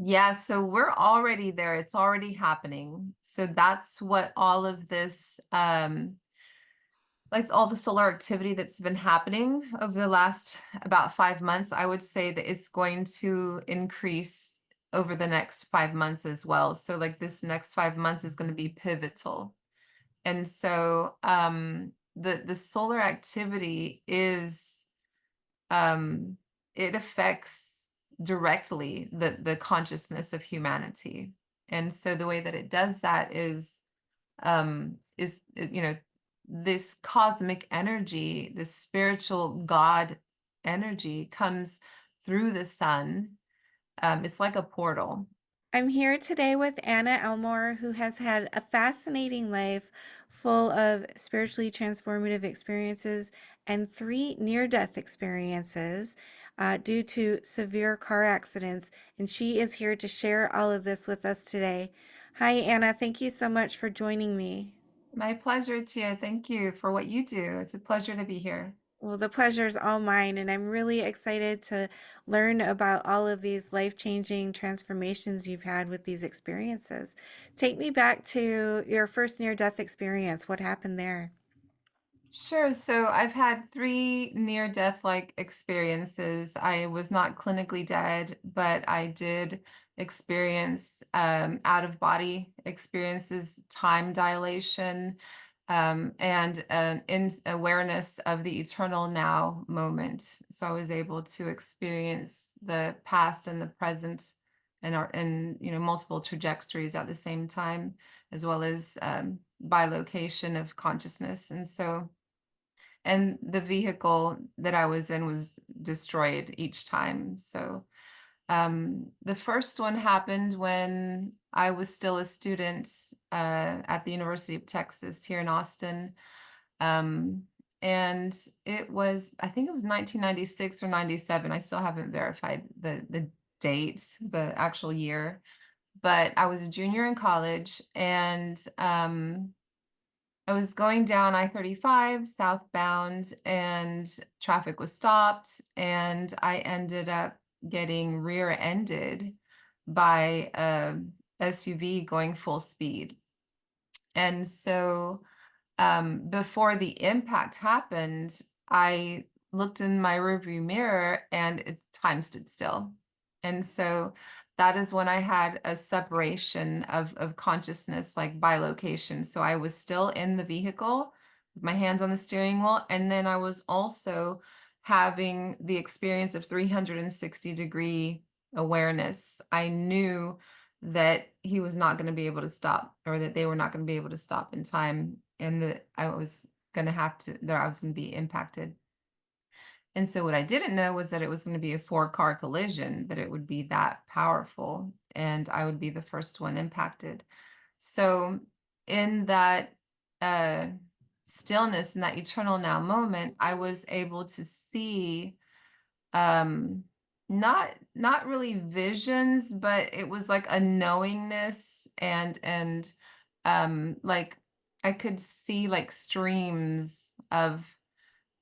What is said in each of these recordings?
Yeah, so we're already there. It's already happening. So that's what all of this, like all the solar activity that's been happening over the last about 5 months, I would say that it's going to increase over the next 5 months as well. So like this next 5 months is going to be pivotal. And so the solar activity is it affects directly the consciousness of humanity. And so the way that it does that is this cosmic energy, this spiritual God energy comes through the sun. It's like a portal. I'm here today with Anna Elmore, who has had a fascinating life full of spiritually transformative experiences and three near death experiences due to severe car accidents. And she is here to share all of this with us today. Hi, Anna. Thank you so much for joining me. My pleasure, Tia. Thank you for what you do. It's a pleasure to be here. Well, the pleasure is all mine, and I'm really excited to learn about all of these life-changing transformations you've had with these experiences. Take me back to your first near-death experience. What happened there? Sure. So I've had three near-death-like experiences. I was not clinically dead, but I did experience out-of-body experiences, time dilation, and an in awareness of the eternal now moment. So I was able to experience the past and the present and multiple trajectories at the same time, as well as bilocation of consciousness. And the vehicle that I was in was destroyed each time. So the first one happened when I was still a student at the University of Texas here in Austin. Um, and I think it was 1996 or 97. I still haven't verified the date, the actual year, but I was a junior in college, and I was going down I-35 southbound, and traffic was stopped, and I ended up getting rear-ended by a SUV going full speed. And so before the impact happened, I looked in my rearview mirror and time stood still. And so that is when I had a separation of consciousness, like bilocation. So I was still in the vehicle with my hands on the steering wheel. And then I was also having the experience of 360-degree awareness. I knew that he was not going to be able to stop, or that they were not going to be able to stop in time, and that I was going to be impacted. And so what I didn't know was that it was going to be a four-car collision, that it would be that powerful, and I would be the first one impacted. So in that uh, stillness, in that eternal now moment, I was able to see um not really visions, but it was like a knowingness, and like I could see like streams of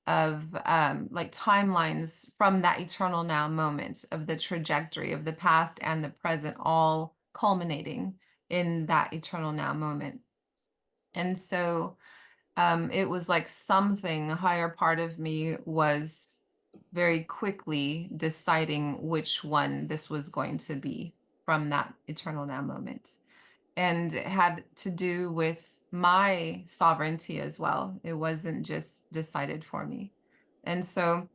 like timelines from that eternal now moment, of the trajectory of the past and the present, all culminating in that eternal now moment. And so it was like something, a higher part of me was very quickly deciding which one this was going to be from that eternal now moment. And it had to do with my sovereignty as well. It wasn't just decided for me. And so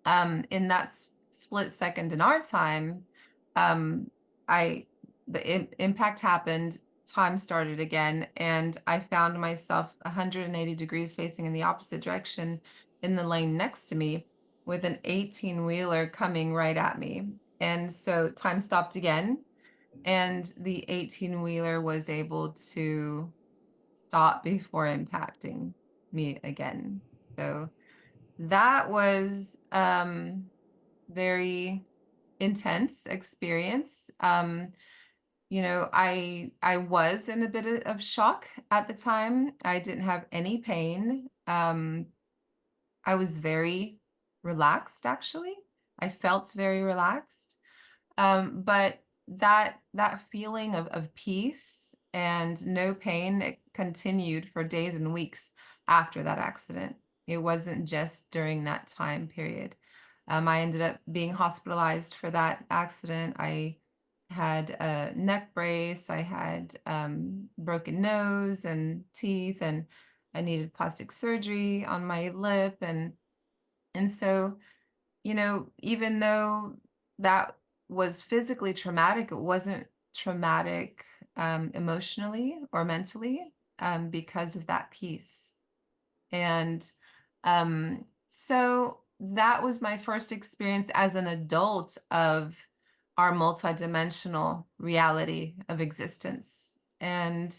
in that split second in our time, um, I the impact happened, time started again, and I found myself 180 degrees facing in the opposite direction in the lane next to me, with an 18-wheeler coming right at me. And so time stopped again, and the 18-wheeler was able to stop before impacting me again. So that was very intense experience. I was in a bit of shock at the time. I didn't have any pain. I was very relaxed, actually. I felt very relaxed. But that feeling of peace and no pain, it continued for days and weeks after that accident. It wasn't just during that time period. I ended up being hospitalized for that accident. I had a neck brace, I had broken nose and teeth, and I needed plastic surgery on my lip. And so, even though that was physically traumatic, it wasn't traumatic emotionally or mentally, because of that piece. And so that was my first experience as an adult of our multidimensional reality of existence. And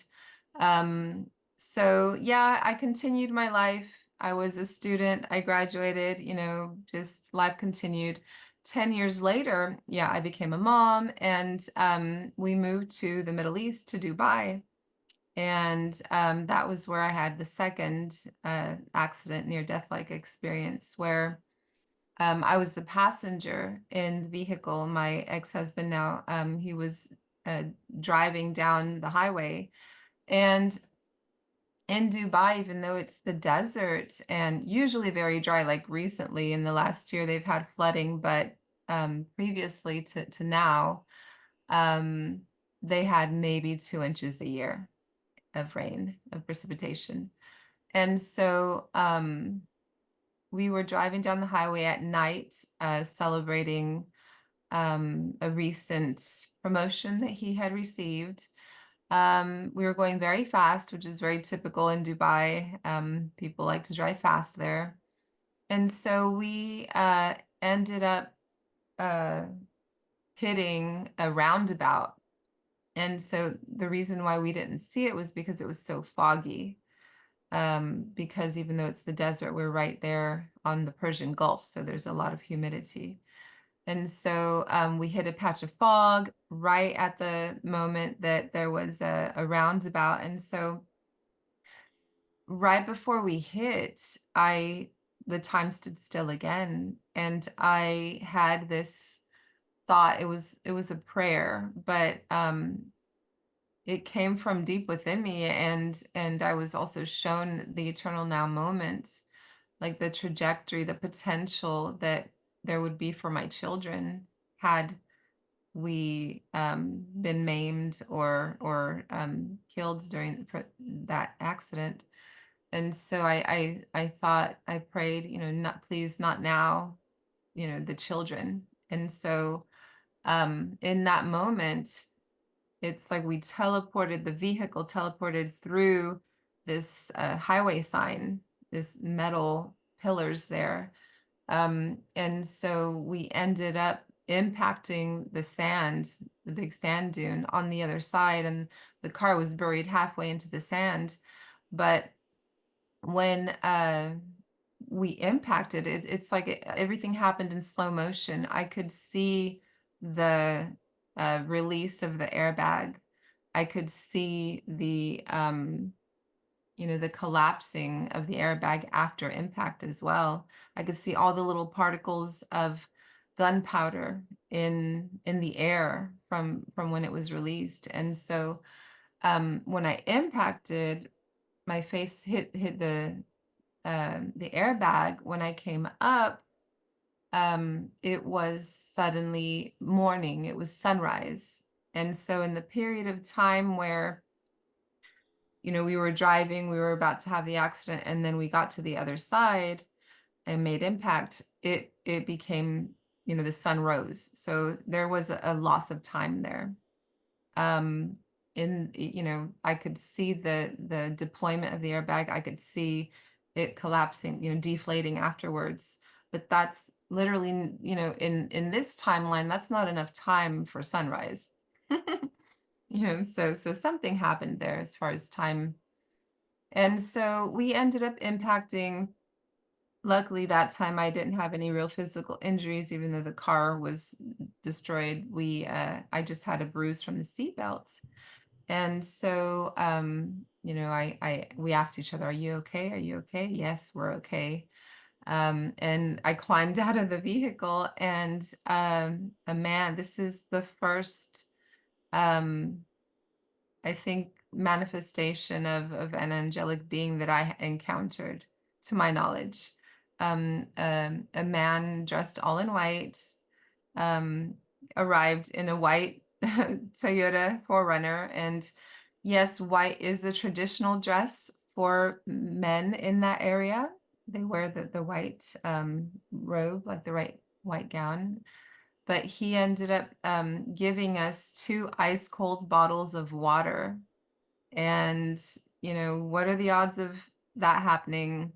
so, yeah, I continued my life. I was a student. I graduated, just life continued. 10 years later, yeah, I became a mom, and we moved to the Middle East, to Dubai. And that was where I had the second accident, near death like experience, where I was the passenger in the vehicle. My ex-husband now, he was uh, driving down the highway. And in Dubai, even though it's the desert and usually very dry, like recently in the last year, they've had flooding, but previously to now, um, they had maybe 2 inches a year of rain, of precipitation. And so we were driving down the highway at night, celebrating a recent promotion that he had received. We were going very fast, which is very typical in Dubai. People like to drive fast there. And so we ended up uh, hitting a roundabout. And so the reason why we didn't see it was because it was so foggy. Because even though it's the desert, we're right there on the Persian Gulf, so there's a lot of humidity. And so we hit a patch of fog right at the moment that there was a roundabout. And so right before we hit, the time stood still again, and I had this thought. It was a prayer, but it came from deep within me, and I was also shown the eternal now moment, like the trajectory, the potential that there would be for my children had we been maimed or killed during that accident. And so I thought, I prayed, not, please, not now, the children. And so in that moment, it's like we teleported, the vehicle teleported through this highway sign, this metal pillars there. And so we ended up impacting the sand, the big sand dune on the other side, and the car was buried halfway into the sand. But when we impacted it, it's like everything happened in slow motion. I could see the release of the airbag. I could see the collapsing of the airbag after impact as well. I could see all the little particles of gunpowder in the air from when it was released. And so when I impacted, my face hit the airbag. When I came up, it was suddenly morning. It was sunrise. And so in the period of time where we were driving, we were about to have the accident, and then we got to the other side and made impact, it became, the sun rose. So there was a loss of time there. Um, I could see the deployment of the airbag. I could see it collapsing, deflating afterwards. But that's literally, in this timeline, that's not enough time for sunrise. So something happened there as far as time. And so we ended up impacting. Luckily, that time I didn't have any real physical injuries, even though the car was destroyed. I just had a bruise from the seatbelt. And so, we asked each other, "Are you okay? Are you okay?" "Yes, we're okay." And I climbed out of the vehicle, and this is the first um, I think manifestation of an angelic being that I encountered, to my knowledge. A man dressed all in white, um, arrived in a white Toyota 4Runner. And yes, white is the traditional dress for men in that area. They wear the white robe, like the white gown. But he ended up giving us two ice cold bottles of water. And, what are the odds of that happening,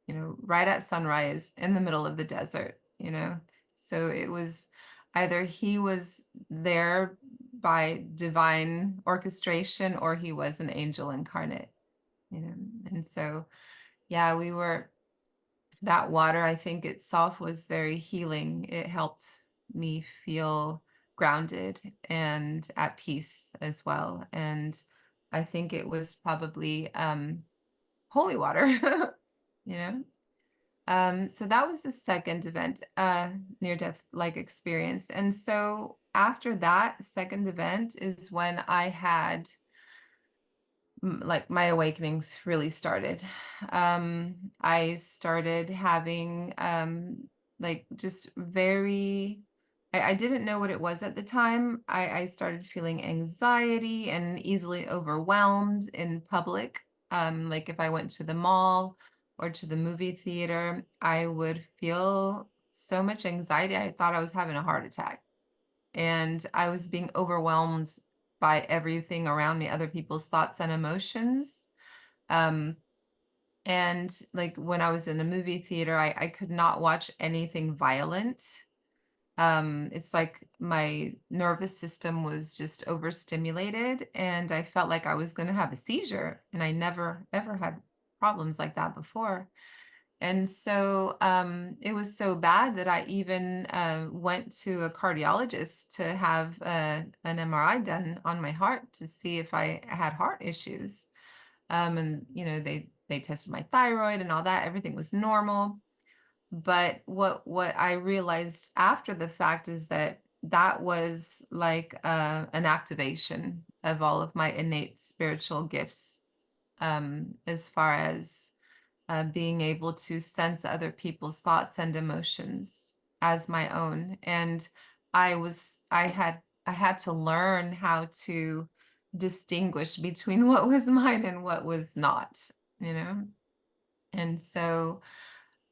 right at sunrise in the middle of the desert? So it was either he was there by divine orchestration or he was an angel incarnate, you know. And so, yeah, that water, I think itself was very healing. It helped me feel grounded and at peace as well. And I think it was probably holy water, you know. So that was the second event, near death like experience. And so after that second event is when I had like my awakenings really started. I started having like just very I didn't know what it was at the time. I started feeling anxiety and easily overwhelmed in public. Like if I went to the mall or to the movie theater, I would feel so much anxiety. I thought I was having a heart attack and I was being overwhelmed by everything around me, other people's thoughts and emotions. Um, and like when I was in a movie theater, I could not watch anything violent. It's like my nervous system was just overstimulated, and I felt like I was going to have a seizure. And I never, ever had problems like that before. And so it was so bad that I even went to a cardiologist to have an MRI done on my heart to see if I had heart issues. And they tested my thyroid and all that. Everything was normal. But what I realized after the fact is that that was like an activation of all of my innate spiritual gifts, as far as being able to sense other people's thoughts and emotions as my own. And I had to learn how to distinguish between what was mine and what was not, you know? And so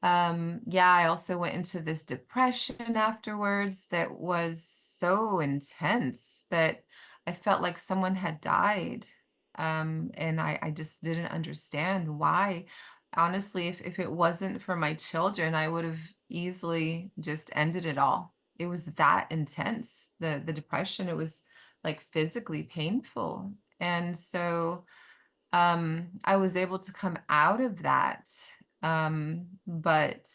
yeah, I also went into this depression afterwards that was so intense that I felt like someone had died. And I just didn't understand why. Honestly, if it wasn't for my children, I would have easily just ended it all. It was that intense, the depression. It was like physically painful. And so I was able to come out of that. But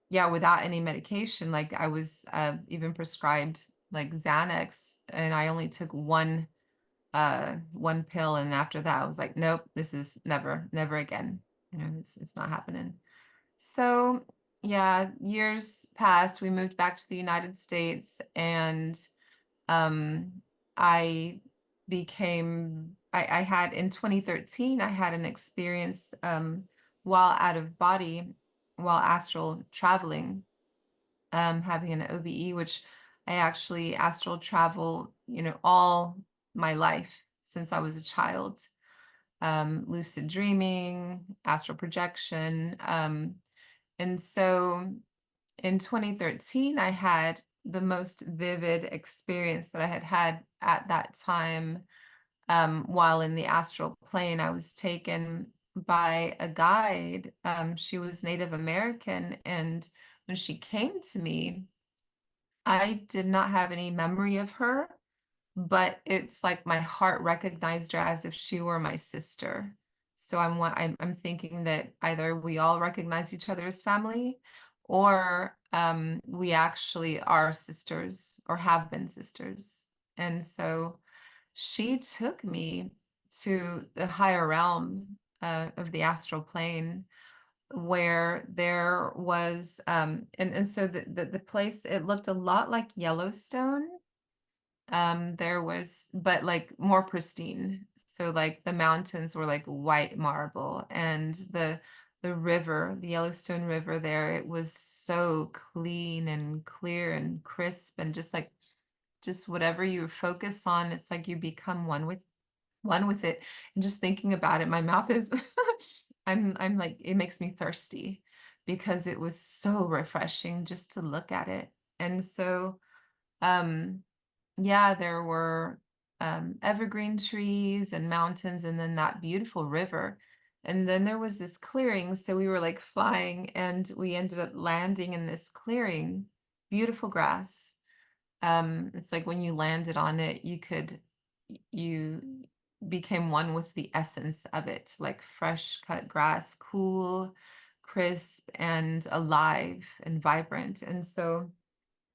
yeah, without any medication, like I was even prescribed like Xanax, and I only took one pill, and after that I was like, nope, this is never again. It's not happening. So yeah, years passed. We moved back to the United States, and um, I I had in 2013, I had an experience while out of body, while astral traveling, having an OBE, which I actually astral travel, all my life since I was a child. Lucid dreaming, astral projection. And so in 2013, I had the most vivid experience that I had had at that time. While in the astral plane, I was taken by a guide. She was Native American, and when she came to me, I did not have any memory of her, but it's like my heart recognized her as if she were my sister. So I'm thinking that either we all recognize each other as family, or we actually are sisters or have been sisters. And so she took me to the higher realm of the astral plane, where there was and so the place, it looked a lot like Yellowstone. There was, but like more pristine. So like the mountains were like white marble, and the river, the Yellowstone River there, it was so clean and clear and crisp, and just like just whatever you focus on, it's like you become one with it. And just thinking about it, my mouth is I'm like it makes me thirsty because it was so refreshing just to look at it. And so um yeah, there were evergreen trees and mountains, and then that beautiful river. And then there was this clearing. So we were like flying, and we ended up landing in this clearing, beautiful grass. It's like when you landed on it, you became one with the essence of it, like fresh cut grass, cool, crisp, and alive and vibrant. And so,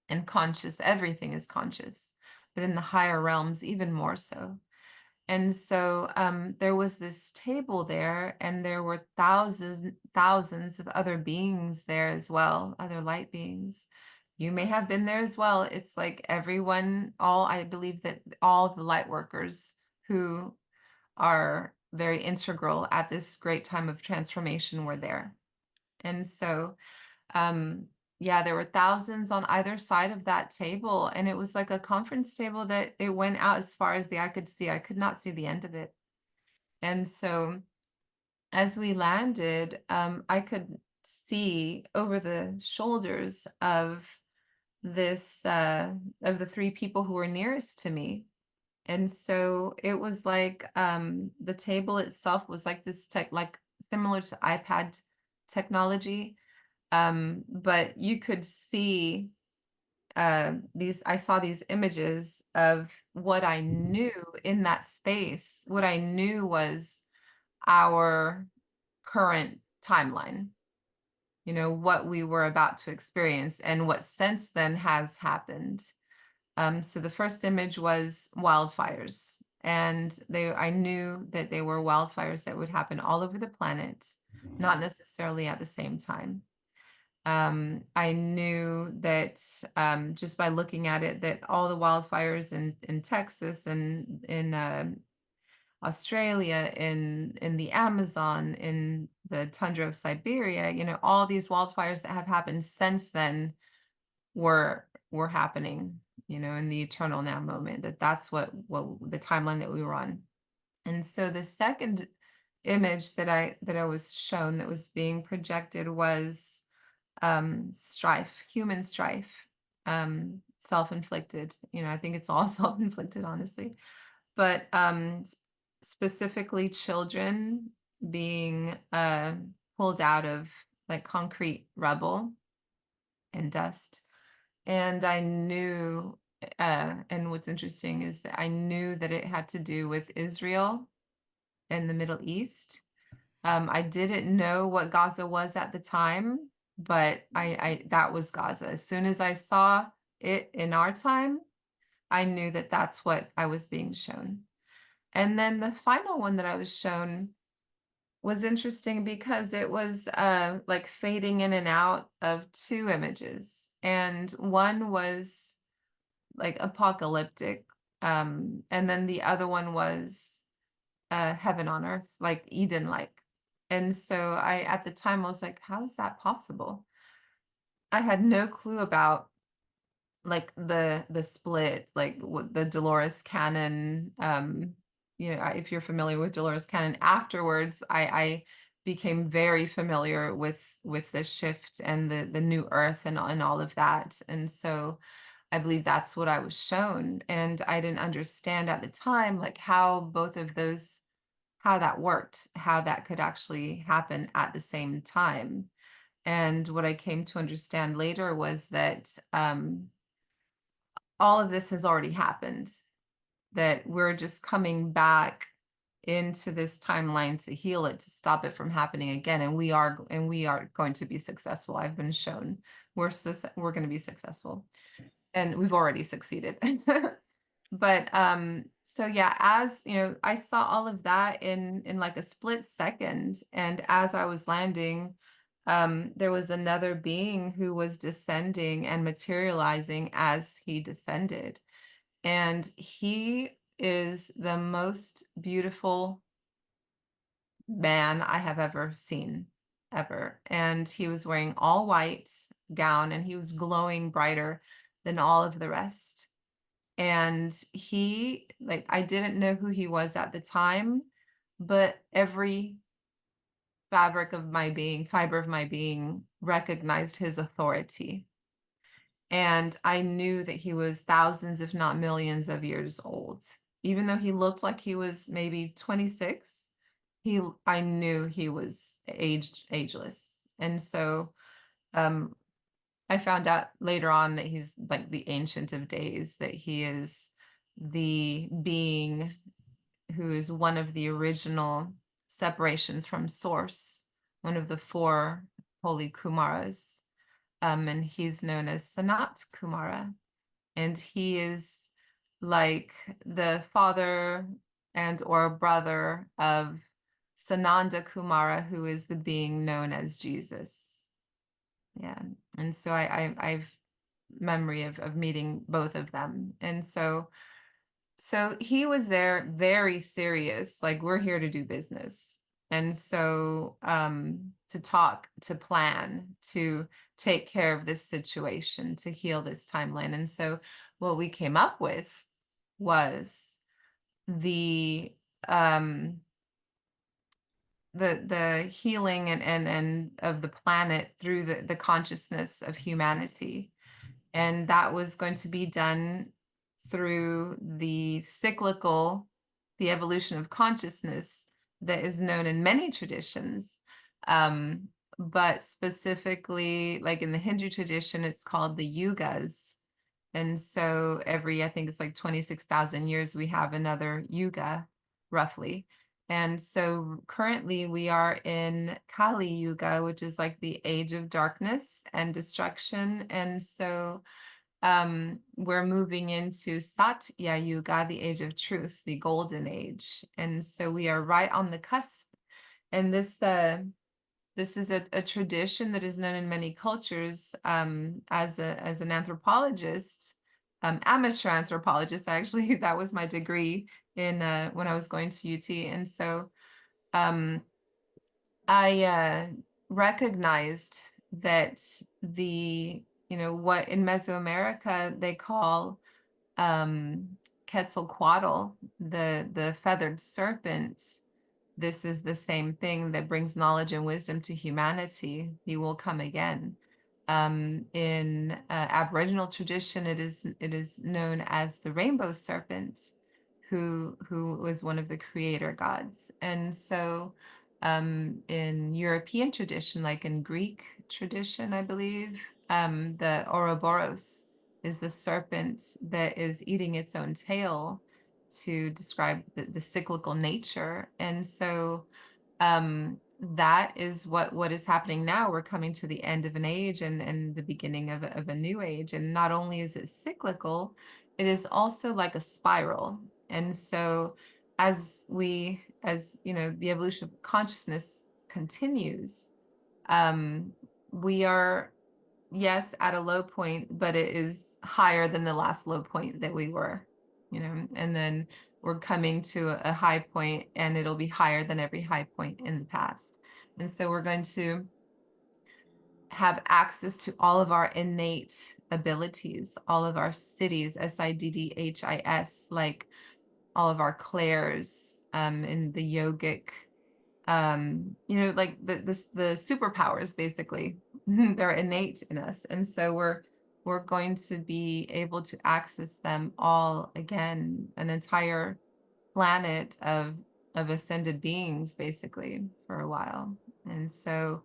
and conscious, everything is conscious, but in the higher realms, even more so. And so there was this table there, and there were thousands of other beings there as well, other light beings. You may have been there as well. It's like everyone, I believe that all the light workers who are very integral at this great time of transformation were there. And so um, yeah, there were thousands on either side of that table, and it was like a conference table that it went out as far as the eye could see. I could not see the end of it. And so as we landed, I could see over the shoulders this of the three people who were nearest to me. And so it was like the table itself was like this tech, like similar to iPad technology. But you could see I saw these images of what I knew in that space. What I knew was our current timeline, what we were about to experience and what since then has happened. So the first image was wildfires, and I knew that they were wildfires that would happen all over the planet, not necessarily at the same time. I knew that just by looking at it, that all the wildfires in Texas and in Australia, in the Amazon, in the tundra of Siberia, all these wildfires that have happened since then were happening, in the eternal now moment. That's what the timeline that we were on. And so the second image that I was shown that was being projected was strife, human strife, self-inflicted. I think it's all self-inflicted, honestly. But specifically children being pulled out of like concrete rubble and dust. And I knew, and what's interesting is that I knew that it had to do with Israel and the Middle East. I didn't know what Gaza was at the time, but I that was Gaza. As soon as I saw it in our time, I knew that that's what I was being shown. And then the final one that I was shown was interesting because it was like fading in and out of two images. And one was like apocalyptic, and then the other one was heaven on earth, like Eden like. And so at the time, I was like, how is that possible? I had no clue about like the split, like what the Dolores canon. If you're familiar with Dolores canon, afterwards, I became very familiar with the shift and the new earth and all of that. And so I believe that's what I was shown. And I didn't understand at the time, like how both of those, how that worked, how that could actually happen at the same time. And what I came to understand later was that all of this has already happened, that we're just coming back into this timeline to heal it, to stop it from happening again. And we are going to be successful. I've been shown we're going to be successful, and we've already succeeded. But so yeah, as I saw all of that in like a split second. And as I was landing, there was another being who was descending and materializing as he descended. And he is the most beautiful man I have ever seen, ever. And he was wearing all white gown and he was glowing brighter than all of the rest. And he, like, I didn't know who he was at the time, but every fiber of my being recognized his authority. And I knew that he was thousands, if not millions of years old. Even though he looked like he was maybe 26, I knew he was ageless. And so um I found out later on that he's like the Ancient of Days, that he is the being who is one of the original separations from Source, one of the four holy Kumaras. And he's known as Sanat Kumara. And he is like the father and or brother of Sananda Kumara, who is the being known as Jesus. Yeah. And so I've memory of meeting both of them. And so he was there very serious, like we're here to do business. And so to talk, to plan, to take care of this situation, to heal this timeline. And so what we came up with was the um the healing and of the planet through the consciousness of humanity. And that was going to be done through the cyclical, the evolution of consciousness that is known in many traditions. Um, but specifically, like in the Hindu tradition, it's called the yugas. And so I think it's like 26,000 years, we have another yuga, roughly. And so currently we are in Kali Yuga, which is like the age of darkness and destruction. And so we're moving into Satya Yuga, the age of truth, the golden age. And so we are right on the cusp. And this is a tradition that is known in many cultures. As an anthropologist, amateur anthropologist, actually, that was my degree in when I was going to UT. And so um, I recognized that what in Mesoamerica they call um, Quetzalcoatl, the feathered serpent. This is the same thing that brings knowledge and wisdom to humanity. He will come again. In Aboriginal tradition, it is known as the rainbow serpent, who was one of the creator gods. And so in European tradition, like in Greek tradition, I believe, the Ouroboros is the serpent that is eating its own tail to describe the cyclical nature. And so that is what is happening now. We're coming to the end of an age and the beginning of a new age. And not only is it cyclical, it is also like a spiral. And so as you know, the evolution of consciousness continues, we are, yes, at a low point, but it is higher than the last low point that we were, and then we're coming to a high point and it'll be higher than every high point in the past. And so we're going to have access to all of our innate abilities, all of our siddhis, siddhis, like all of our clairs, in the yogic, like the superpowers, basically. They're innate in us. And so we're going to be able to access them all again, an entire planet of ascended beings, basically, for a while. And so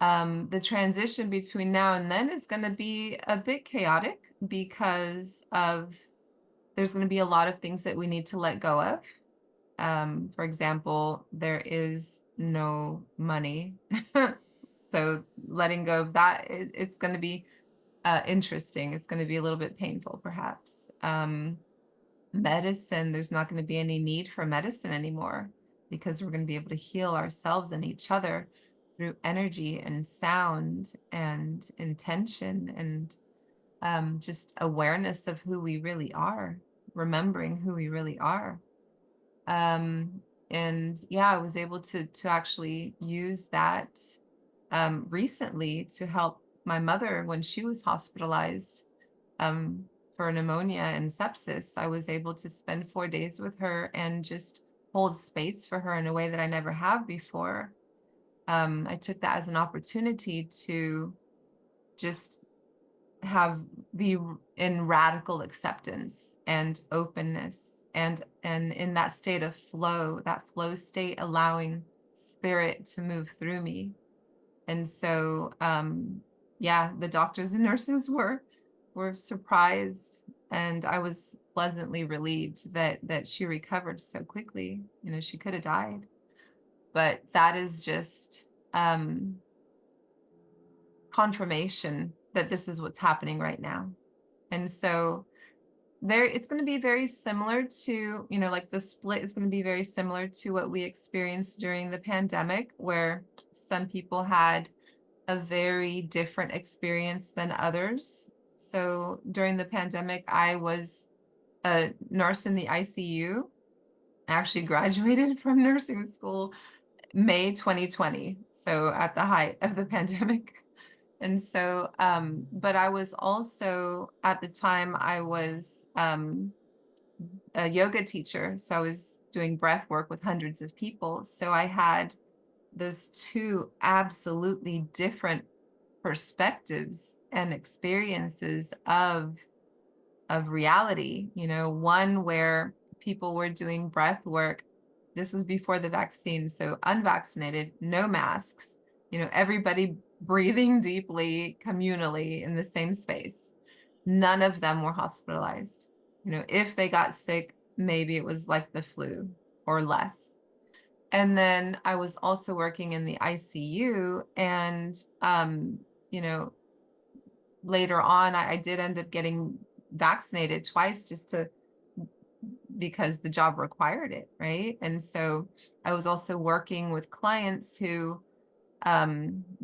the transition between now and then is going to be a bit chaotic because there's going to be a lot of things that we need to let go of. For example, there is no money. So letting go of that, it's going to be interesting. It's going to be a little bit painful, perhaps. Medicine, there's not going to be any need for medicine anymore because we're going to be able to heal ourselves and each other through energy and sound and intention and just awareness of who we really are. remembering who we really are. Um, and yeah, I was able to actually use that recently to help my mother when she was hospitalized um, for pneumonia and sepsis. I was able to spend 4 days with her and just hold space for her in a way that I never have before. I took that as an opportunity to just have be in radical acceptance and openness and in that state of flow, that flow state, allowing spirit to move through me. And so yeah, the doctors and nurses were surprised, and I was pleasantly relieved that she recovered so quickly. You know, she could have died, but that is just confirmation that this is what's happening right now. And so it's going to be very similar to, you know, like the split is going to be very similar to what we experienced during the pandemic, where some people had a very different experience than others. So during the pandemic, I was a nurse in the ICU. I actually graduated from nursing school May 2020, so at the height of the pandemic. And so, but I was also, at the time, I was a yoga teacher. So I was doing breath work with hundreds of people. So I had those two absolutely different perspectives and experiences of reality. You know, one where people were doing breath work. This was before the vaccine, so unvaccinated, no masks, you know, everybody breathing deeply, communally in the same space. None of them were hospitalized. You know, if they got sick, maybe it was like the flu or less. And then I was also working in the ICU, and you know, later on, I did end up getting vaccinated twice just to because the job required it, right? And so I was also working with clients who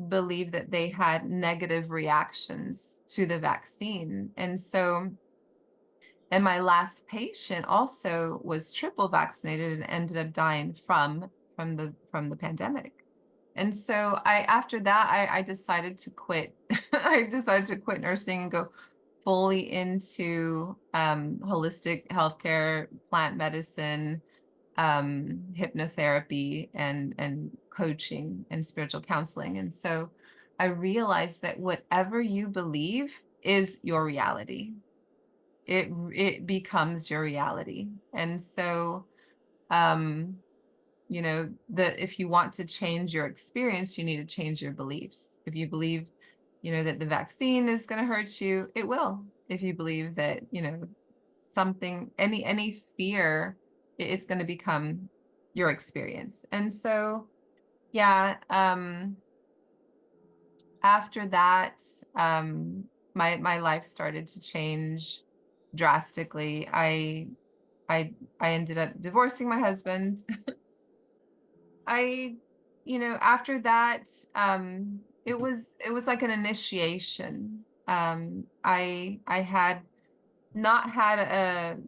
believed that they had negative reactions to the vaccine. And so, and my last patient also was triple vaccinated and ended up dying from the pandemic. And so after that I decided to quit. I decided to quit nursing and go fully into holistic healthcare, plant medicine, hypnotherapy, and coaching and spiritual counseling. And so I realized that whatever you believe is your reality. It becomes your reality. And so you know, that if you want to change your experience, you need to change your beliefs. If you believe, you know, that the vaccine is going to hurt you, it will. If you believe that, you know, something, any fear, it's going to become your experience. And so, yeah, after that, my life started to change drastically. I ended up divorcing my husband. I, you know, after that, it was like an initiation. I had not had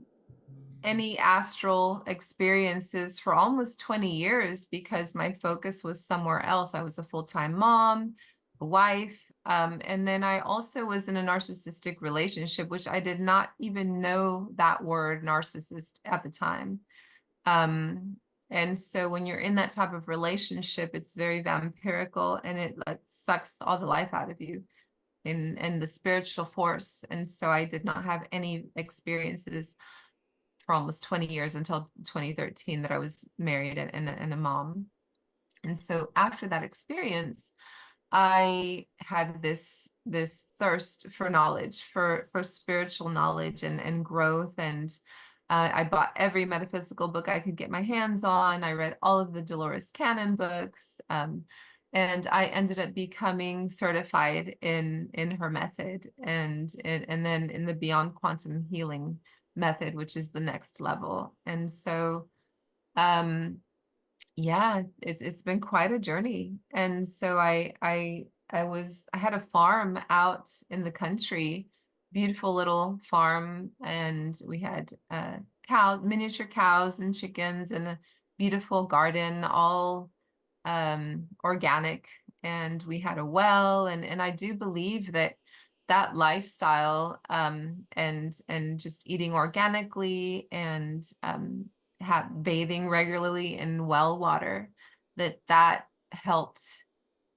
any astral experiences for almost 20 years because my focus was somewhere else. I was a full-time mom, a wife, and then I also was in a narcissistic relationship, which I did not even know that word narcissist at the time. Um, and so when you're in that type of relationship, it's very vampirical, and it like sucks all the life out of you in the spiritual force. And so I did not have any experiences for almost 20 years until 2013 that I was married and a mom. And so after that experience, I had this thirst for knowledge, for spiritual knowledge and growth. And I bought every metaphysical book I could get my hands on. I read all of the Dolores Cannon books. And I ended up becoming certified in her method, and then in the Beyond Quantum Healing method, which is the next level. And so um yeah, it's been quite a journey. And so I had a farm out in the country beautiful little farm, and we had cows, miniature cows and chickens, and a beautiful garden, all organic. And we had a well, and I do believe that that lifestyle, and just eating organically, and bathing regularly in well water, that helped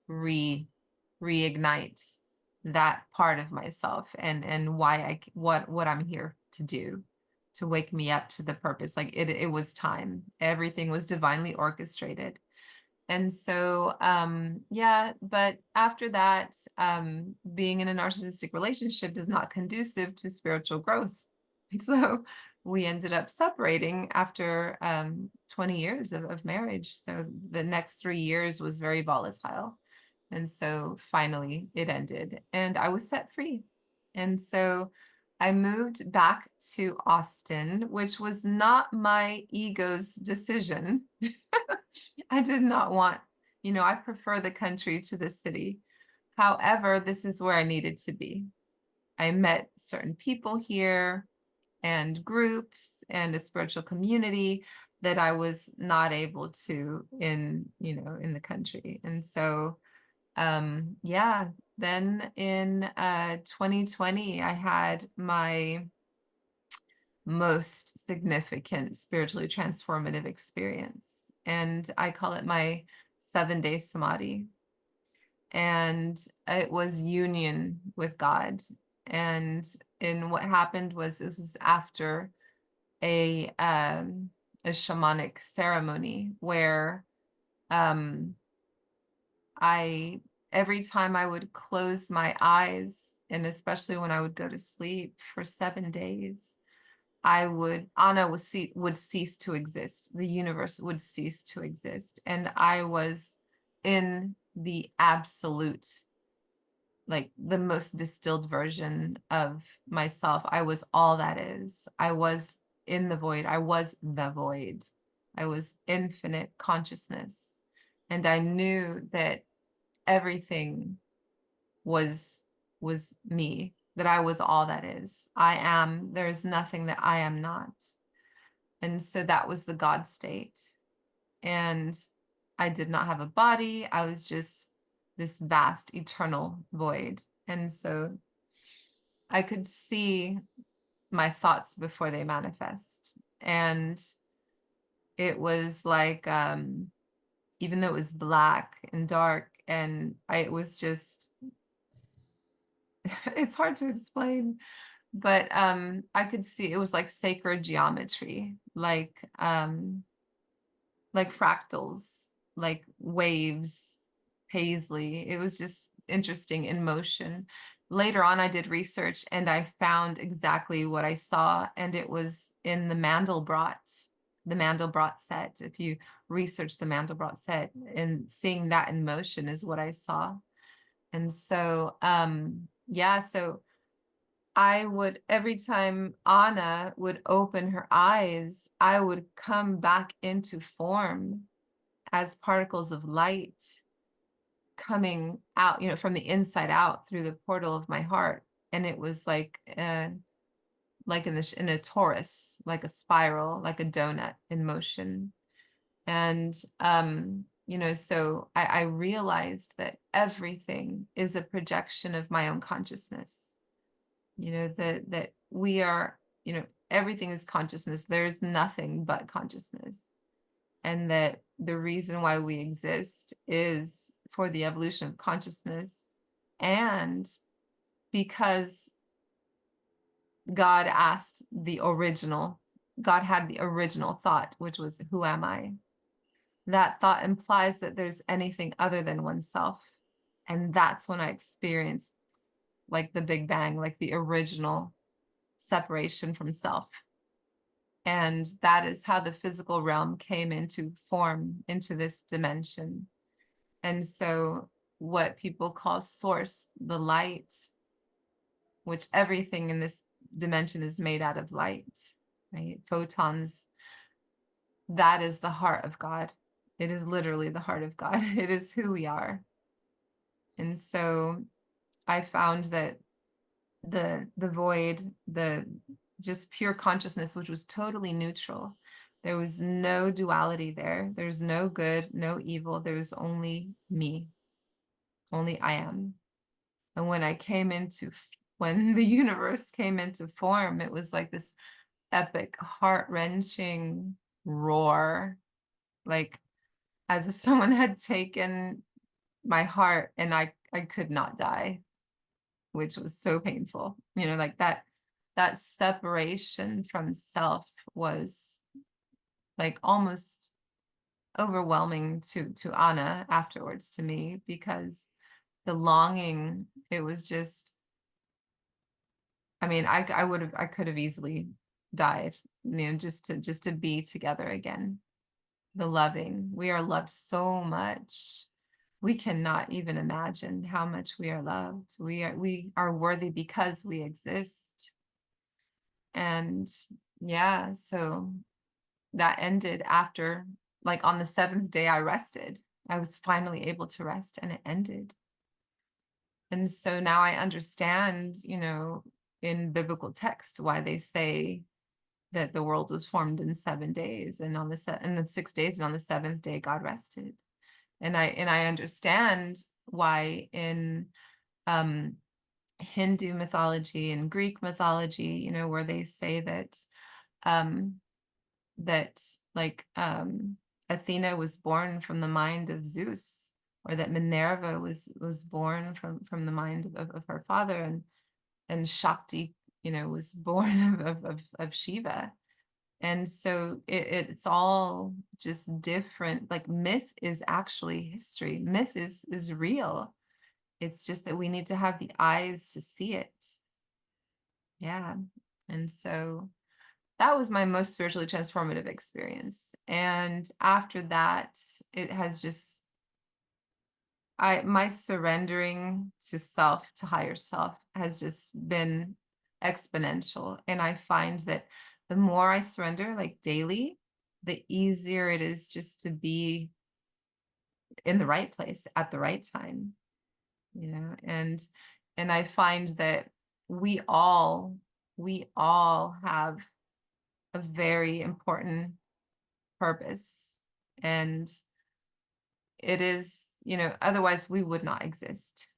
re reignite that part of myself, and why what I'm here to do, to wake me up to the purpose. Like it was time. Everything was divinely orchestrated. And so, yeah, but after that, being in a narcissistic relationship is not conducive to spiritual growth. And so we ended up separating after 20 years of marriage. So the next 3 years was very volatile. And so finally it ended and I was set free. And so I moved back to Austin, which was not my ego's decision. I did not want, I prefer the country to the city. However, this is where I needed to be. I met certain people here and groups and a spiritual community that I was not able to in the country. And so, yeah, then in 2020, I had my most significant spiritually transformative experience. And I call it my 7-day samadhi. And it was union with God. And what happened was, it was after a shamanic ceremony where um I every time I would close my eyes, and especially when I would go to sleep for 7 days, Anna would cease to exist. The universe would cease to exist. And I was in the absolute, like the most distilled version of myself. I was all that is. I was in the void. I was the void. I was infinite consciousness. And I knew that everything was me, that I was all that is. There is nothing that I am not. And so that was the God state. And I did not have a body. I was just this vast eternal void. And so I could see my thoughts before they manifest. And it was like, even though it was black and dark, and it was just, it's hard to explain, but I could see it was like sacred geometry, like fractals, like waves, paisley. It was just interesting in motion. Later on, I did research and I found exactly what I saw, and it was in the Mandelbrot set. If you research the Mandelbrot set, and seeing that in motion is what I saw. And so, yeah, so I would, every time Anna would open her eyes, I would come back into form as particles of light coming out, from the inside out through the portal of my heart. And it was like in a torus, like a spiral, like a donut in motion. And so I realized that everything is a projection of my own consciousness. That we are, everything is consciousness. There's nothing but consciousness. And that the reason why we exist is for the evolution of consciousness, and because God God had the original thought, which was, who am I? That thought implies that there's anything other than oneself. And that's when I experienced like the Big Bang, like the original separation from self. And that is how the physical realm came into form, into this dimension. And so what people call source, the light, which everything in this dimension is made out of light, right? Photons, that is the heart of God. It is literally the heart of God. It is who we are. And so I found that the void, the just pure consciousness, which was totally neutral. There was no duality there. There's no good, no evil. There's only me, only I am. And when the universe came into form, it was like this epic, heart-wrenching roar, like as if someone had taken my heart and I could not die, which was so painful. Like that separation from self was like almost overwhelming to Anna afterwards, to me, because the longing, it was just, I mean, I could have easily died, just to be together again. The loving, we are loved so much. We cannot even imagine how much we are loved. We are worthy because we exist. And yeah, so that ended after, like, on the seventh day I rested. I was finally able to rest, and it ended. And so now I understand, in biblical text, why they say that the world was formed in 7 days, and and then 6 days, and on the seventh day God rested. And I understand why in um Hindu mythology and Greek mythology, where they say um that like Athena was born from the mind of Zeus, or that Minerva was born from the mind of her father, and Shakti, was born of Shiva. And so it's all just different. Like, myth is actually history. Myth is real. It's just that we need to have the eyes to see it. Yeah. And so that was my most spiritually transformative experience. And after that, it has just, my surrendering to self, to higher self, has just been exponential. And I find that the more I surrender, like daily, the easier it is just to be in the right place at the right time, and I find that we all we all have a very important purpose, and it is, otherwise we would not exist.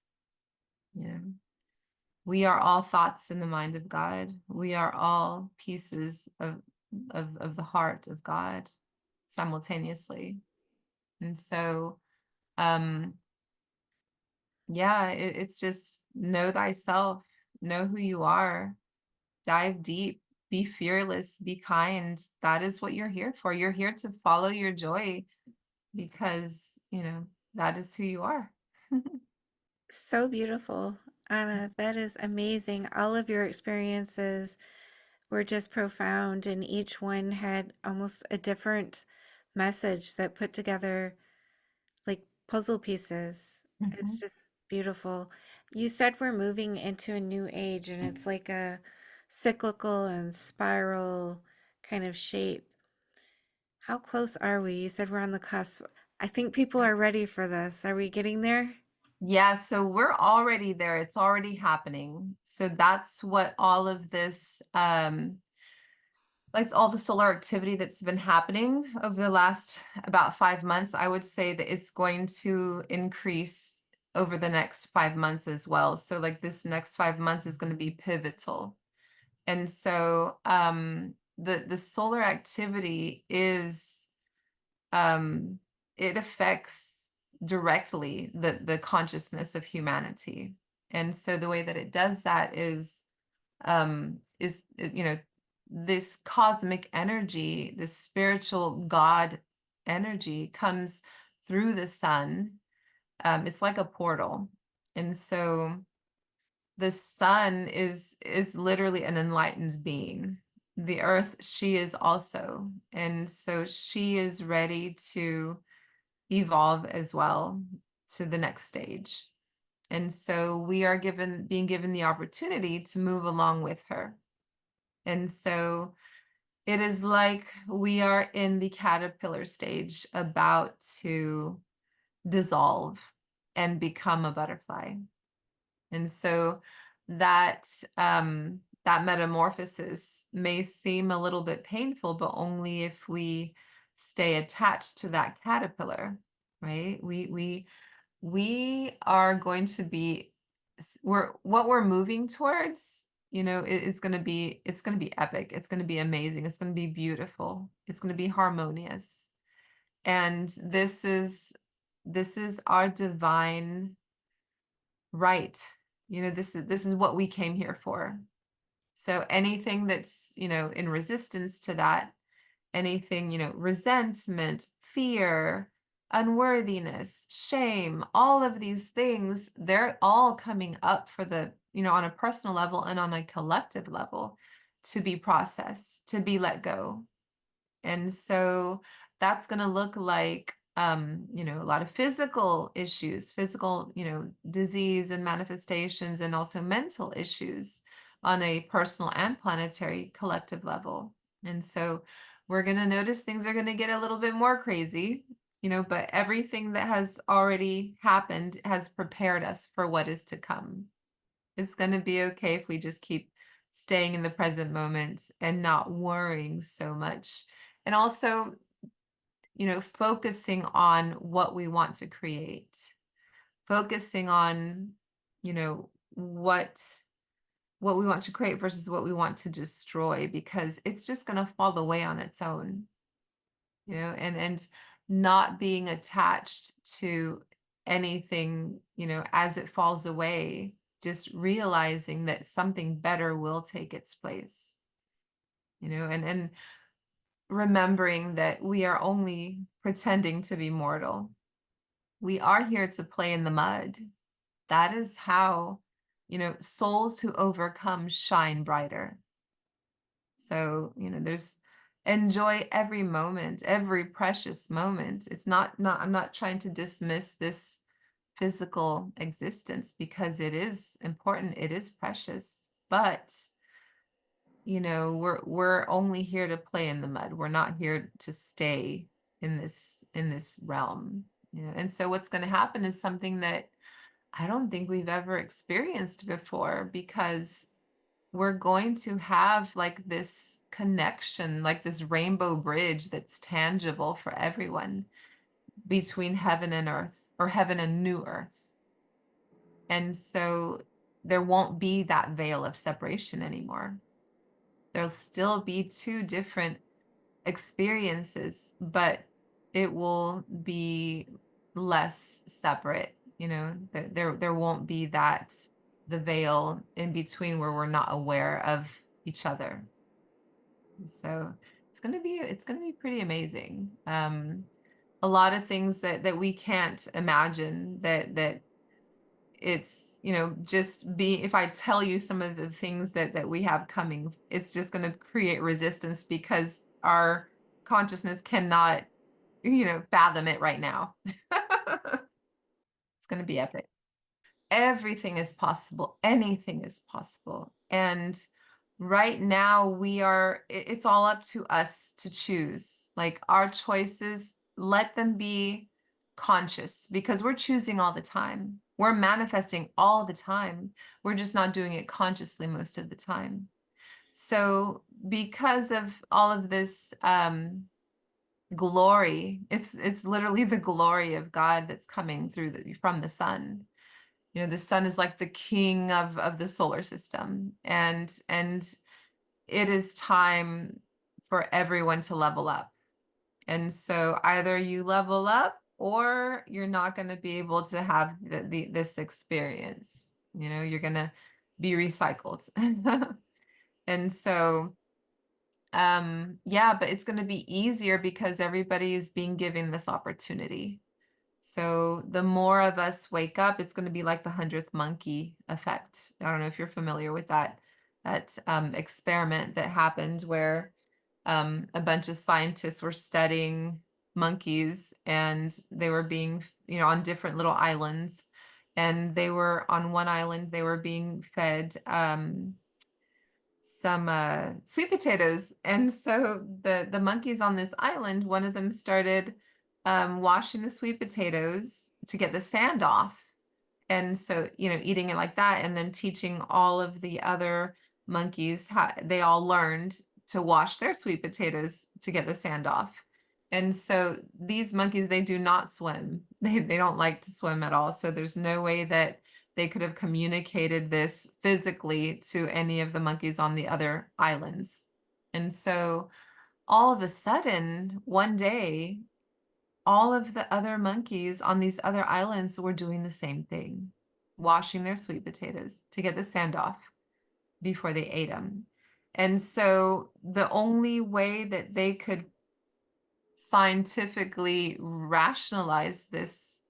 you know we are all thoughts in the mind of God. We are all pieces of the heart of God simultaneously. And so um yeah, it's just know thyself, know who you are, dive deep, be fearless, be kind. That is what you're here for. You're here to follow your joy, because, that is who you are. So beautiful, Anna. That is amazing. All of your experiences were just profound, and each one had almost a different message that put together like puzzle pieces. It's Mhm. just beautiful. You said we're moving into a new age, and it's like a cyclical and spiral kind of shape. How close are we? You said we're on the cusp. I think people are ready for this. Are we getting there? Yeah, so we're already there. It's already happening. So that's what all of this, like all the solar activity that's been happening over the last about 5 months, I would say that it's going to increase over the next 5 months as well. So like this next 5 months is going to be pivotal. And so the solar activity is, um it affects directly the consciousness of humanity. And so the way that it does that is, this cosmic energy, this spiritual God energy, comes through the sun. It's like a portal. And so the sun is literally an enlightened being. The earth, she is also. And so she is ready to evolve as well to the next stage. And so we are being given the opportunity to move along with her. And so it is like we are in the caterpillar stage, about to dissolve and become a butterfly. And so that that metamorphosis may seem a little bit painful, but only if we stay attached to that caterpillar, right? We are going to be we're what we're moving towards, it's going to be epic. It's going to be amazing. It's going to be beautiful. It's going to be harmonious. And this is our divine right. This is what we came here for. So anything that's, in resistance to that, anything, resentment, fear, unworthiness, shame, all of these things, they're all coming up for on a personal level and on a collective level to be processed, to be let go. And so that's going to look like, a lot of physical issues, physical, disease and manifestations, and also mental issues on a personal and planetary collective level. And so we're going to notice things are going to get a little bit more crazy, but everything that has already happened has prepared us for what is to come. It's going to be okay if we just keep staying in the present moment and not worrying so much. And also, focusing on what we want to create, focusing on, what we want to create versus what we want to destroy, because it's just going to fall away on its own, and not being attached to anything, as it falls away, just realizing that something better will take its place, and remembering that we are only pretending to be mortal. We are here to play in the mud. That is how, souls who overcome shine brighter. So, there's enjoy every moment, every precious moment. It's not I'm not trying to dismiss this physical existence, because it is important, it is precious, but we're only here to play in the mud. We're not here to stay in this realm, and so what's going to happen is something that I don't think we've ever experienced before, because we're going to have like this connection, like this rainbow bridge that's tangible for everyone between heaven and earth, or heaven and new earth. And so there won't be that veil of separation anymore. There'll still be two different experiences, but it will be less separate. There won't be the veil in between where we're not aware of each other. So it's gonna be pretty amazing. A lot of things that we can't imagine, that it's, just be if I tell you some of the things that we have coming, it's just going to create resistance, because our consciousness cannot, fathom it right now. It's going to be epic. Everything is possible. Anything is possible. And right now it's all up to us to choose. Like, our choices, let them be conscious, because we're choosing all the time. We're manifesting all the time. We're just not doing it consciously most of the time. So because of all of this glory, it's literally the glory of God that's coming from the sun. The sun is like the king of the solar system, and it is time for everyone to level up. And so either you level up, or you're not going to be able to have this experience. You're going to be recycled. And so yeah, but it's going to be easier because everybody is being given this opportunity. So the more of us wake up, it's going to be like the 100th monkey effect. I don't know if you're familiar with that experiment that happened, where a bunch of scientists were studying monkeys, and they were being, on different little islands, and they were on one island, they were being fed some sweet potatoes. And so the monkeys on this island, one of them started washing the sweet potatoes to get the sand off. And so, eating it like that, and then teaching all of the other monkeys how they all learned to wash their sweet potatoes to get the sand off. And so these monkeys, they do not swim. They don't like to swim at all. So there's no way that they could have communicated this physically to any of the monkeys on the other islands. And so all of a sudden, one day, all of the other monkeys on these other islands were doing the same thing, washing their sweet potatoes to get the sand off before they ate them. And so the only way that they could scientifically rationalize this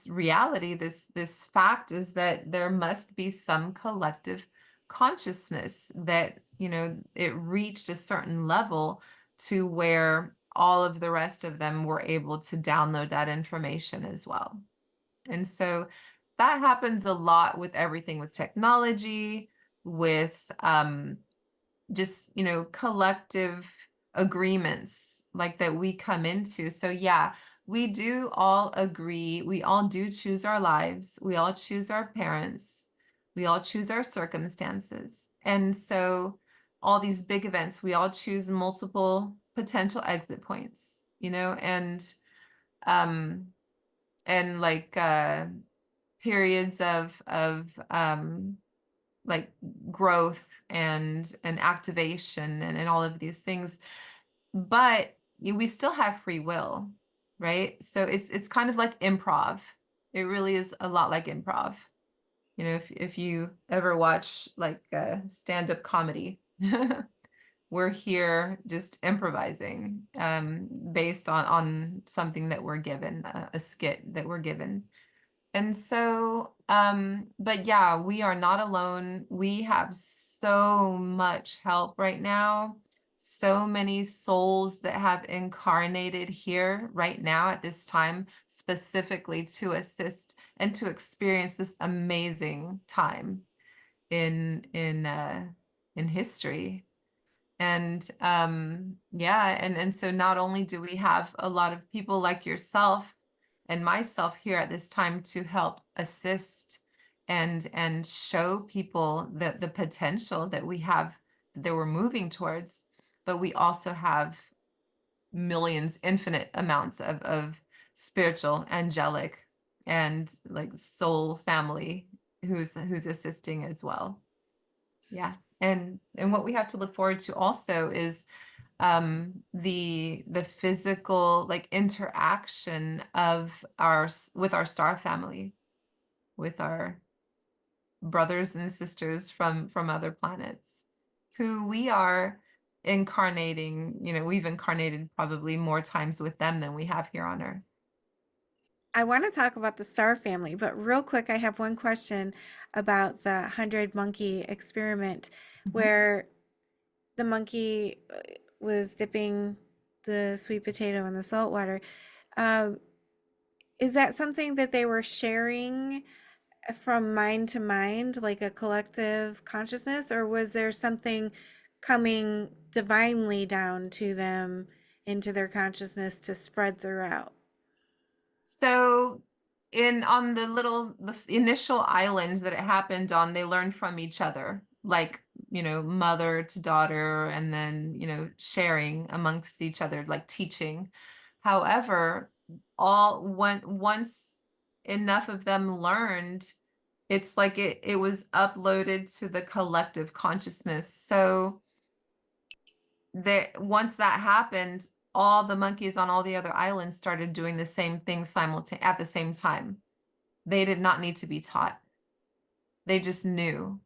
reality, this fact, is that there must be some collective consciousness that, it reached a certain level to where all of the rest of them were able to download that information as well. And so that happens a lot with everything, with technology, with just, collective agreements like that we come into. So yeah, we do all agree. We all do choose our lives. We all choose our parents. We all choose our circumstances. And so all these big events, we all choose multiple potential exit points, um and like periods of like growth and activation and all of these things, but we still have free will, right? So it's kind of like improv. It really is a lot like improv. If you ever watch like stand-up comedy, we're here just improvising based on something that we're given, a skit that we're given. And so, but yeah, we are not alone. We have so much help right now. So many souls that have incarnated here right now at this time, specifically to assist and to experience this amazing time in history. And yeah, and so not only do we have a lot of people like yourself and myself here at this time to help assist and show people the potential that we have, that we're moving towards, but we also have millions, infinite amounts of spiritual, angelic, and like soul family who's assisting as well. Yeah. And what we have to look forward to also is the physical like interaction of with our star family, with our brothers and sisters from other planets who we are incarnating. We've incarnated probably more times with them than we have here on Earth. I want to talk about the star family, but real quick, I have one question about the 100 monkey experiment Mhm. where the monkey was dipping the sweet potato in the salt water. Um, is that something that they were sharing from mind to mind, like a collective consciousness, or was there something coming divinely down to them into their consciousness to spread throughout? So in on the initial island that it happened on, they learned from each other, like, mother to daughter, and then, sharing amongst each other, like teaching. However, once enough of them learned, it's like it was uploaded to the collective consciousness. So once that happened, all the monkeys on all the other islands started doing the same thing at the same time. They did not need to be taught. They just knew.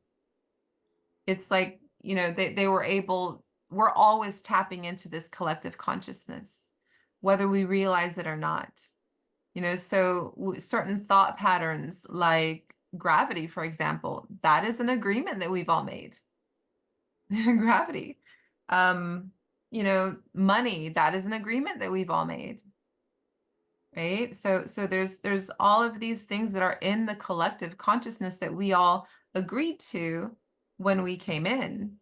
It's like, they were able, we're always tapping into this collective consciousness, whether we realize it or not. So certain thought patterns like gravity, for example, that is an agreement that we've all made. Gravity. Um, money, that is an agreement that we've all made, right? So there's all of these things that are in the collective consciousness that we all agreed to when we came in.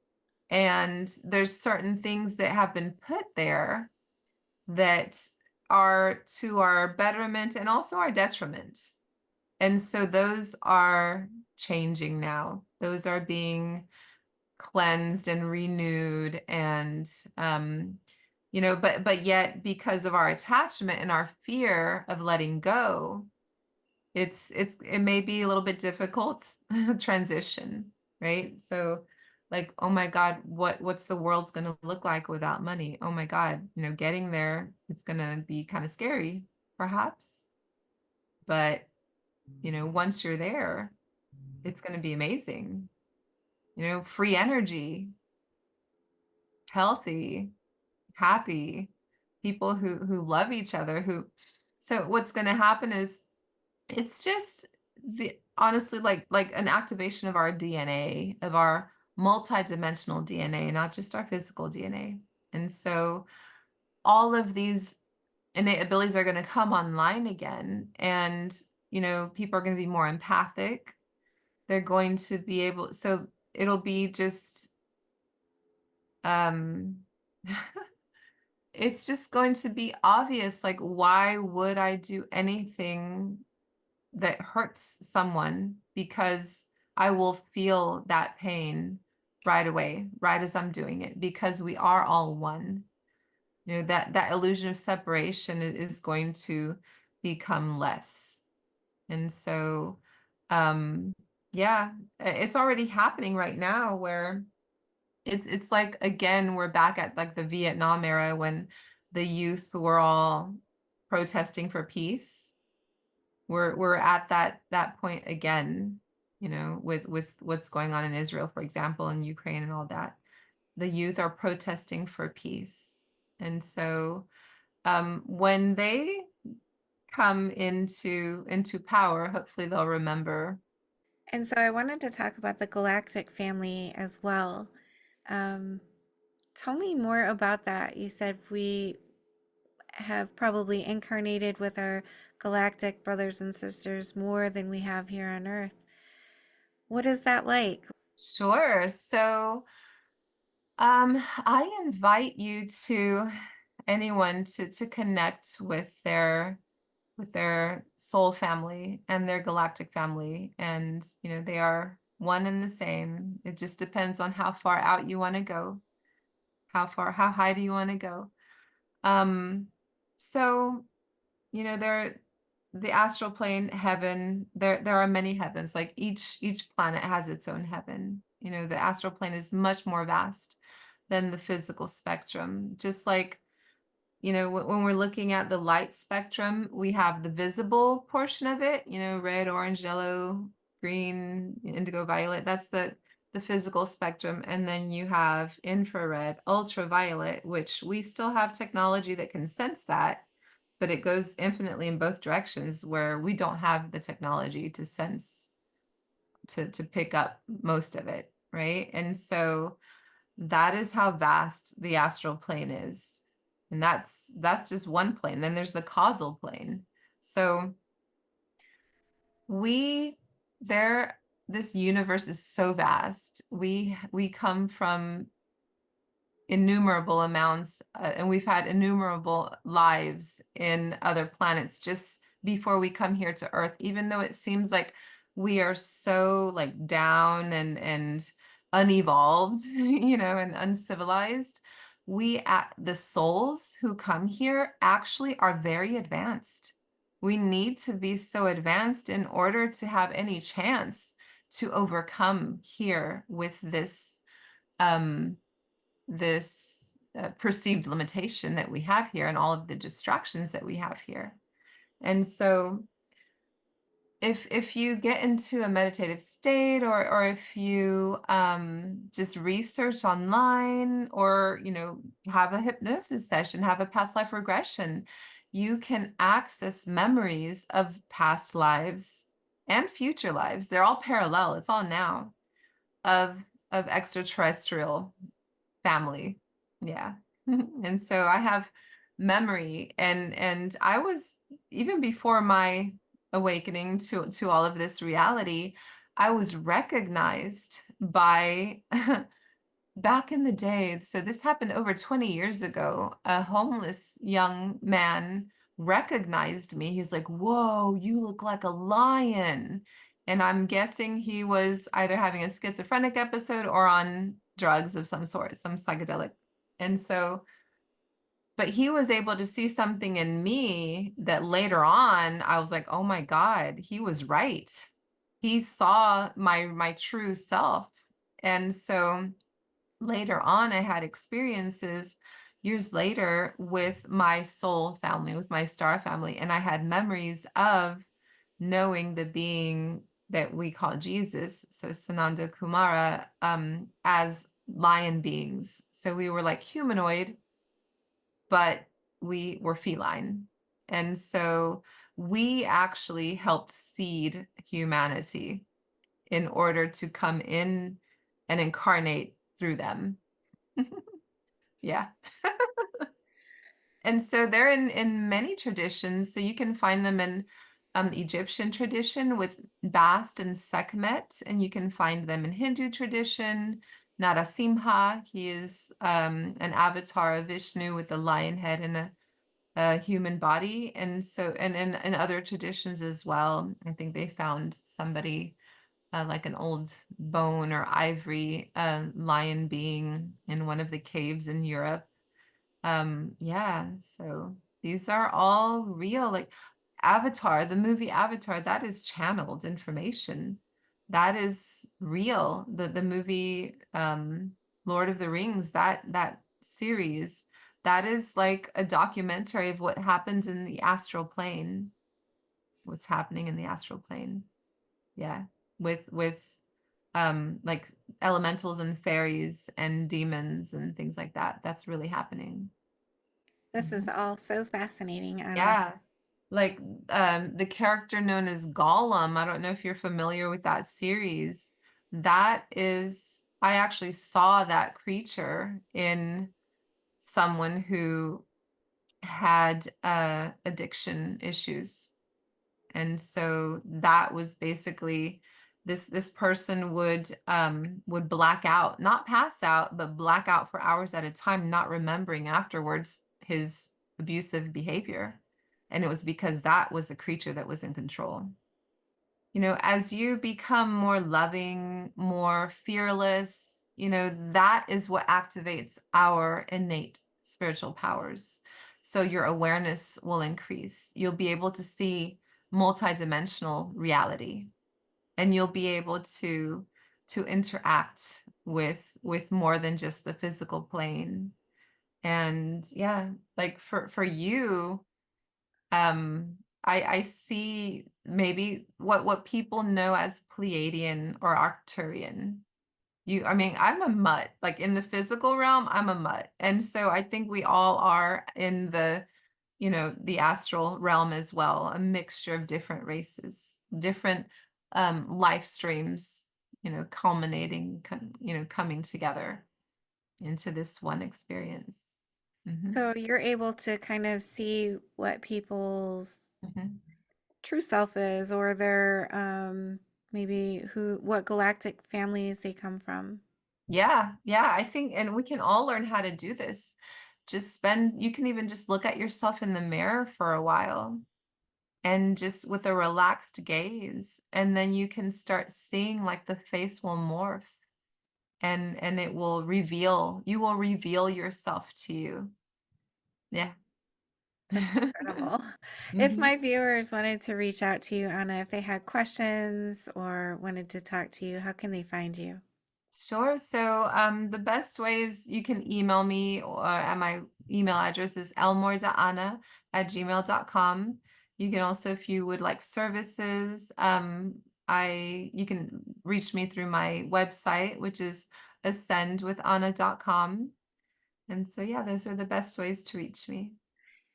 And there's certain things that have been put there that are to our betterment and also our detriment. And so those are changing now. Those are being cleansed and renewed and but yet because of our attachment and our fear of letting go, it may be a little bit difficult transition, right? So like, oh my God, what's the world's going to look like without money? Oh my God, getting there, it's going to be kind of scary, perhaps. But, once you're there, it's going to be amazing. Free energy, healthy, happy, people who love each other, so what's going to happen is it's just the honestly like an activation of our DNA, of our multidimensional DNA, not just our physical DNA. And so all of these innate abilities are going to come online again. And, people are going to be more empathic. They're going to be able, so it'll be just, um, it's just going to be obvious. Like, why would I do anything that hurts someone? Because I will feel that pain right away, right as I'm doing it, because we are all one. That illusion of separation is going to become less. And so, yeah, it's already happening right now where it's like, again, we're back at like the Vietnam era when the youth were all protesting for peace. We're at that point again, with what's going on in Israel, for example, and Ukraine and all that. The youth are protesting for peace. And so when they come into power, hopefully they'll remember. And so I wanted to talk about the galactic family as well. Um, Tell me more about that. You said we have probably incarnated with our galactic brothers and sisters more than we have here on Earth. What is that like? Sure. So I invite you to anyone to connect with their soul family and their galactic family. And, they are one and the same. It just depends on how far out you want to go. How high do you want to go? Um, so, there, the astral plane, heaven, there are many heavens. Like each planet has its own heaven. The astral plane is much more vast than the physical spectrum. Just like, when we're looking at the light spectrum, we have the visible portion of it, red, orange, yellow, green, indigo, violet. That's the physical spectrum. And then you have infrared, ultraviolet, which we still have technology that can sense that, but it goes infinitely in both directions where we don't have the technology to sense, to pick up most of it, right? And so that is how vast the astral plane is. And that's just one plane. Then there's the causal plane. So we there this universe is so vast. We come from innumerable amounts, and we've had innumerable lives in other planets just before we come here to Earth, even though it seems like we are so like down and unevolved, and uncivilized. The souls who come here actually are very advanced. We need to be so advanced in order to have any chance to overcome here with um, this perceived limitation that we have here and all of the distractions that we have here. And so if you get into a meditative state, or if you just research online, or have a hypnosis session, have a past life regression, you can access memories of past lives and future lives. They're all parallel. It's all now, of extraterrestrial family. Yeah. And so I have memory, and I was, even before my awakening to all of this reality, I was recognized by back in the day. So this happened over 20 years ago. A homeless young man recognized me. He's like, "Whoa, you look like a lion." And I'm guessing he was either having a schizophrenic episode or on drugs of some sort, some psychedelic. And so, but he was able to see something in me that later on I was like, "Oh my God, he was right." He saw my true self. And so later on, I had experiences years later with my soul family, with my star family, and I had memories of knowing the being that we call Jesus, so Sananda Kumara, as lion beings. So we were like humanoid, but we were feline. And so we actually helped seed humanity in order to come in and incarnate through them. Yeah. And so they're in many traditions. So you can find them in Egyptian tradition with Bast and Sekhmet, and you can find them in Hindu tradition. Narasimha, he is an avatar of Vishnu with a lion head and a human body. And so, and in other traditions as well, I think they found somebody like an old bone or ivory lion being in one of the caves in Europe. Yeah, so these are all real. Like Avatar, the movie Avatar, that is channeled information. That is real. The movie Lord of the Rings, that series, that is like a documentary of what happens in the astral plane, what's happening in the astral plane. Yeah, with like elementals and fairies and demons and things like that. That's really happening. This is Mhm. all so fascinating, Anna. Yeah. Like the character known as Gollum, I don't know if you're familiar with that series. That is, I actually saw that creature in someone who had addiction issues. And so that was basically this person would black out, not pass out, but black out for hours at a time, not remembering afterwards his abusive behavior. And it was because that was the creature that was in control. As you become more loving, more fearless, that is what activates our innate spiritual powers. So your awareness will increase. You'll be able to see multidimensional reality, and you'll be able to interact with more than just the physical plane. And yeah, like for you, I see maybe what people know as Pleiadian or Arcturian. I mean, I'm a mutt. Like in the physical realm, I'm a mutt. And so I think we all are in the astral realm as well, a mixture of different races, different life streams, culminating, coming together into this one experience. Hmm. So you're able to kind of see what people's Hmm. true self is, or their maybe what galactic families they come from. Yeah, yeah, I think, and we can all learn how to do this. You can even just look at yourself in the mirror for a while and just with a relaxed gaze, and then you can start seeing like the face will morph and you will reveal yourself to you. Yeah. That's incredible. If Hmm. my viewers wanted to reach out to you, Anna, if they had questions or wanted to talk to you, how can they find you? Sure. So the best way is you can email me at my email address is elmoredaana@gmail.com. You can also, if you would like services, you can reach me through my website, which is ascendwithana.com. And so yeah, those are the best ways to reach me.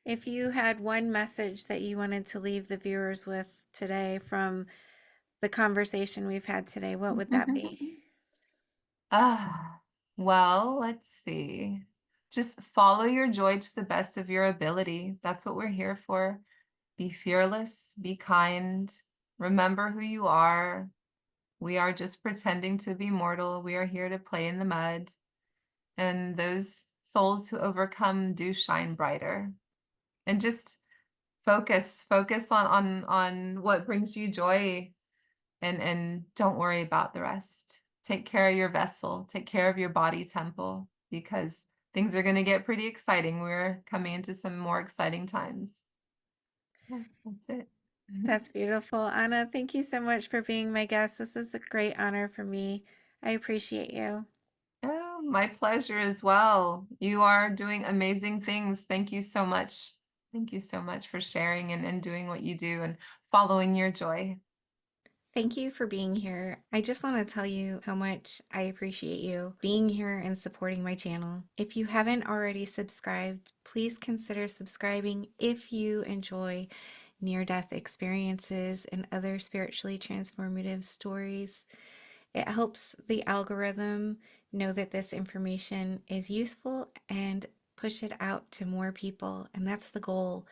If you had one message that you wanted to leave the viewers with today from the conversation we've had today, what would that be? Ah, well, let's see. Just follow your joy to the best of your ability. That's what we're here for. Be fearless, be kind, remember who you are. We are just pretending to be mortal. We are here to play in the mud. And those souls who overcome do shine brighter. And just focus on what brings you joy, and don't worry about the rest. Take care of your vessel, take care of your body temple, because things are going to get pretty exciting. We're coming into some more exciting times. Yeah, that's it. That's beautiful. Anna, thank you so much for being my guest. This is a great honor for me. I appreciate you. Oh, my pleasure as well. You are doing amazing things. Thank you so much. Thank you so much for sharing and doing what you do and following your joy. Thank you for being here. I just want to tell you how much I appreciate you being here and supporting my channel. If you haven't already subscribed, please consider subscribing if you enjoy near death experiences and other spiritually transformative stories. It helps the algorithm know that this information is useful and push it out to more people. And that's the goal,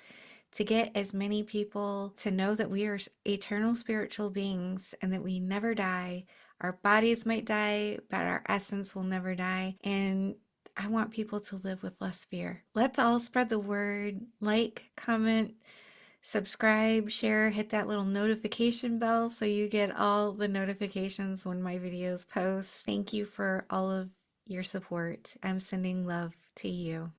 to get as many people to know that we are eternal spiritual beings and that we never die. Our bodies might die, but our essence will never die. And I want people to live with less fear. Let's all spread the word. Like, comment, subscribe, share, hit that little notification bell so you get all the notifications when my videos post. Thank you for all of your support. I'm sending love to you.